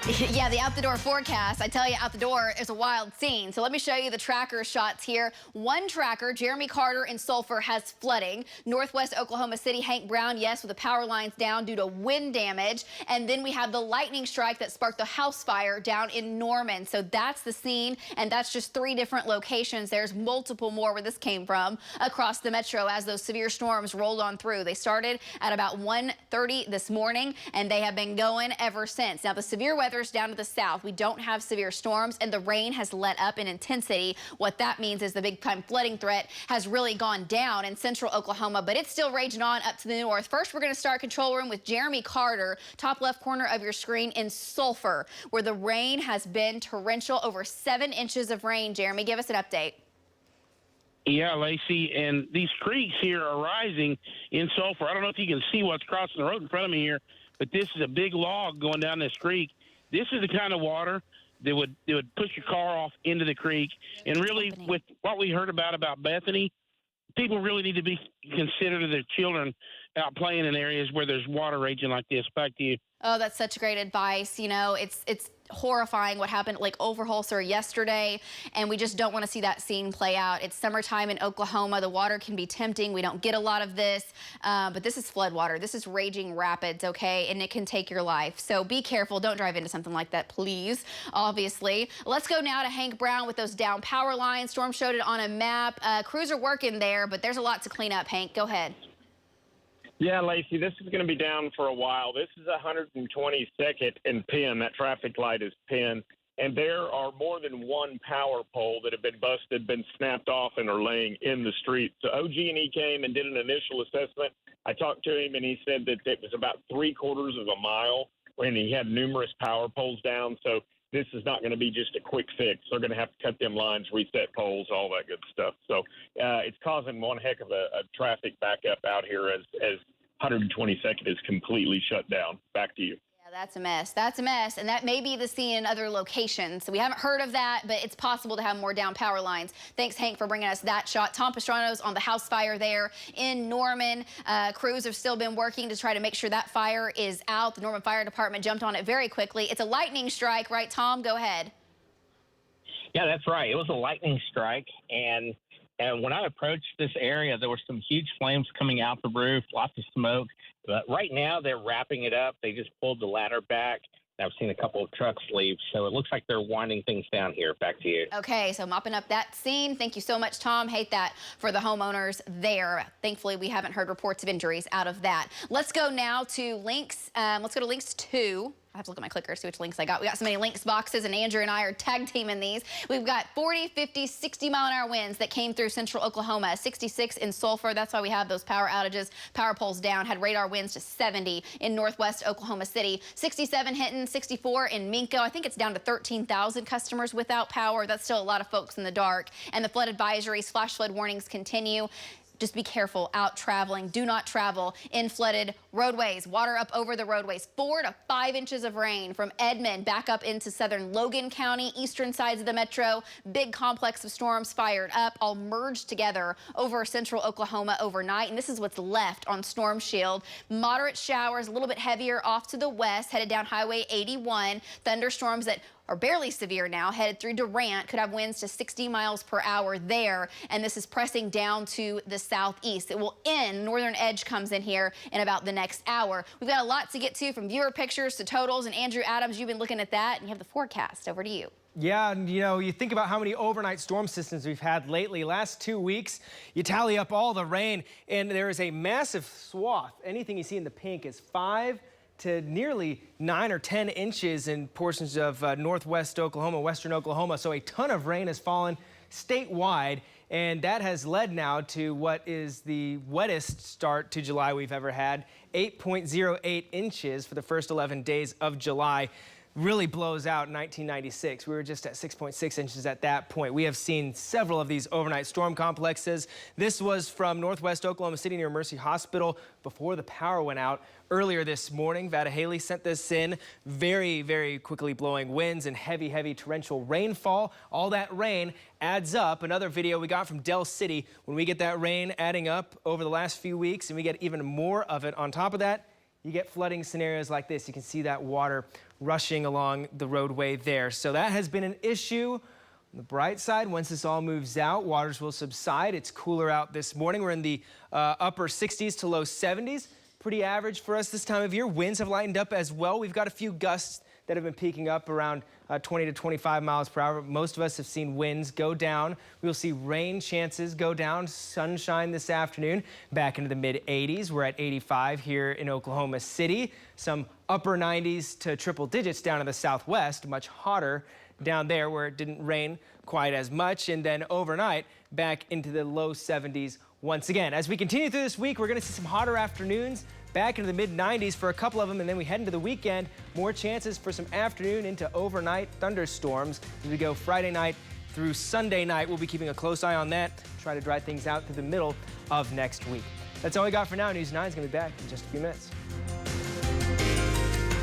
Yeah, the out the door forecast. I tell you, out the door is a wild scene. So let me show you the tracker shots here. One tracker, Jeremy Carter in Sulfur, has flooding. Northwest Oklahoma City, Hank Brown, yes, with the power lines down due to wind damage. And then we have the lightning strike that sparked the house fire down in Norman. So that's the scene, and that's just 3 different locations. There's multiple more where this came from across the metro as those severe storms rolled on through. They started at about 1:30 this morning, and they have been going ever since. Now, the severe weather down to the south. We don't have severe storms, and the rain has let up in intensity. What that means is the big time flooding threat has really gone down in central Oklahoma, but it's still raging on up to the north. First, we're going to start control room with Jeremy Carter, top left corner of your screen in Sulfur, where the rain has been torrential, over 7 inches of rain. Jeremy, give us an update. Yeah, Lacey, and these creeks here are rising in Sulfur. I don't know if you can see what's crossing the road in front of me here, but this is a big log going down this creek. This is the kind of water that would push your car off into the creek. And really, with what we heard about Bethany, people really need to be considerate of their children out playing in areas where there's water raging like this. Back to you. Oh, that's such great advice. You know, it's horrifying what happened like Overholser yesterday, and we just don't want to see that scene play out. It's summertime in Oklahoma. The water can be tempting. We don't get a lot of this, but this is flood water. This is raging rapids, okay, and it can take your life. So be careful. Don't drive into something like that, please, obviously. Let's go now to Hank Brown with those down power lines. Storm showed it on a map. Crews are working there, but there's a lot to clean up. Hank, go ahead. Yeah, Lacey, this is going to be down for a while. This is 122nd and Penn. That traffic light is Penn. And there are more than 1 power pole that have been busted, been snapped off, and are laying in the street. So OG&E came and did an initial assessment. I talked to him, and he said that it was about 3/4 of a mile, and he had numerous power poles down. So this is not going to be just a quick fix. They're going to have to cut them lines, reset poles, all that good stuff. So it's causing one heck of a traffic backup out here as 122nd is completely shut down. Back to you. Yeah, that's a mess. That's a mess. And that may be the scene in other locations. So we haven't heard of that, but it's possible to have more down power lines. Thanks, Hank, for bringing us that shot. Tom Pastrano's on the house fire there in Norman. Crews have still been working to try to make sure that fire is out. The Norman Fire Department jumped on it very quickly. It's a lightning strike, right, Tom? Go ahead. Yeah, that's right. It was a lightning strike, and when I approached this area, there were some huge flames coming out the roof, lots of smoke. But right now, they're wrapping it up. They just pulled the ladder back. I've seen a couple of trucks leave, so it looks like they're winding things down here. Back to you. Okay, so mopping up that scene. Thank you so much, Tom. Hate that for the homeowners there. Thankfully, we haven't heard reports of injuries out of that. Let's go now to links. Let's go to links 2. I have to look at my clicker, see which links I got. We got so many links boxes, and Andrew and I are tag teaming these. We've got 40, 50, 60-mile-an-hour winds that came through central Oklahoma, 66 in Sulfur. That's why we have those power outages, power poles down, had radar winds to 70 in northwest Oklahoma City, 67 Hinton, 64 in Minco. I think it's down to 13,000 customers without power. That's still a lot of folks in the dark. And the flood advisories, flash flood warnings continue. Just be careful out traveling. Do not travel in flooded roadways. Water up over the roadways. 4 to 5 inches of rain from Edmond back up into southern Logan County, eastern sides of the metro. Big complex of storms fired up, all merged together over central Oklahoma overnight. And this is what's left on Storm Shield. Moderate showers, a little bit heavier off to the west, headed down Highway 81. Thunderstorms that are barely severe now, headed through Durant, could have winds to 60 miles per hour there, and this is pressing down to the southeast. It will end, northern edge comes in here in about the next hour. We've got a lot to get to, from viewer pictures to totals, and Andrew Adams, you've been looking at that, and you have the forecast. Over to you. Yeah, and you know, you think about how many overnight storm systems we've had lately. Last 2 weeks, you tally up all the rain, and there is a massive swath. Anything you see in the pink is 5 to nearly 9 or 10 inches in portions of northwest Oklahoma, western Oklahoma. So a ton of rain has fallen statewide, and that has led now to what is the wettest start to July we've ever had. 8.08 inches for the first 11 days of July. Really blows out 1996. We were just at 6.6 inches at that point. We have seen several of these overnight storm complexes. This was from northwest Oklahoma City near Mercy Hospital before the power went out earlier this morning. Vada Haley sent this in. Very, very quickly blowing winds and heavy, heavy torrential rainfall. All that rain adds up. Another video we got from Del City. When we get that rain adding up over the last few weeks and we get even more of it on top of that, you get flooding scenarios like this. You can see that water rushing along the roadway there. So that has been an issue. On the bright side, once this all moves out, waters will subside. It's cooler out this morning. We're in the upper 60s to low 70s. Pretty average for us this time of year. Winds have lightened up as well. We've got a few gusts that have been peaking up around 20 to 25 miles per hour. Most of us have seen winds go down. We'll see rain chances go down. Sunshine this afternoon back into the mid 80s. We're at 85 here in Oklahoma City. Some upper 90s to triple digits down in the southwest, much hotter down there where it didn't rain quite as much. And then overnight back into the low 70s once again. As we continue through this week, we're going to see some hotter afternoons back into the mid 90s for a couple of them, and then we head into the weekend. More chances for some afternoon into overnight thunderstorms as we go Friday night through Sunday night. We'll be keeping a close eye on that, try to dry things out through the middle of next week. That's all we got for now. News 9 is going to be back in just a few minutes.